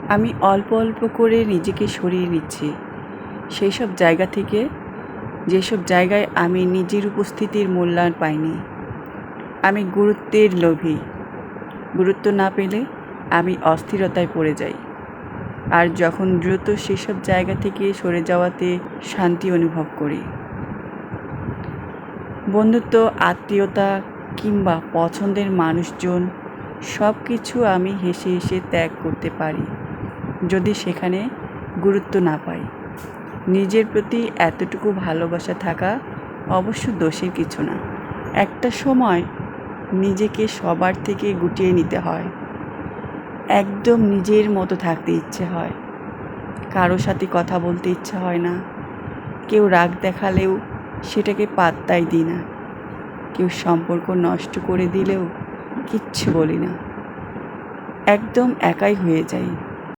আমি অল্প অল্প করে নিজেকে সরিয়ে নিচ্ছি সেই সব জায়গা থেকে, যেসব জায়গায় আমি নিজের উপস্থিতির মূল্যায়ন পাইনি। আমি গুরুত্বের লোভী। গুরুত্ব না পেলে আমি অস্থিরতায় পড়ে যাই। আর যখন দ্রুত সেসব জায়গা থেকে সরে যাওয়াতে শান্তি অনুভব করি। বন্ধুত্ব, আত্মীয়তা কিংবা পছন্দের মানুষজন সব কিছু আমি হেসে হেসে ত্যাগ করতে পারি যদি সেখানে গুরুত্ব না পাই। নিজের প্রতি এতটুকু ভালোবাসা থাকা অবশ্য দোষের কিছু না। একটা সময় নিজেকে সবার থেকে গুটিয়ে নিতে হয়, একদম নিজের মতো থাকতে ইচ্ছে হয়, কারো সাথে কথা বলতে ইচ্ছে হয় না, কেউ রাগ দেখালেও সেটাকে পাত্তাই দিই না, কেউ সম্পর্ক নষ্ট করে দিলেও কিচ্ছু বলি না, একদম একাই হয়ে যাই।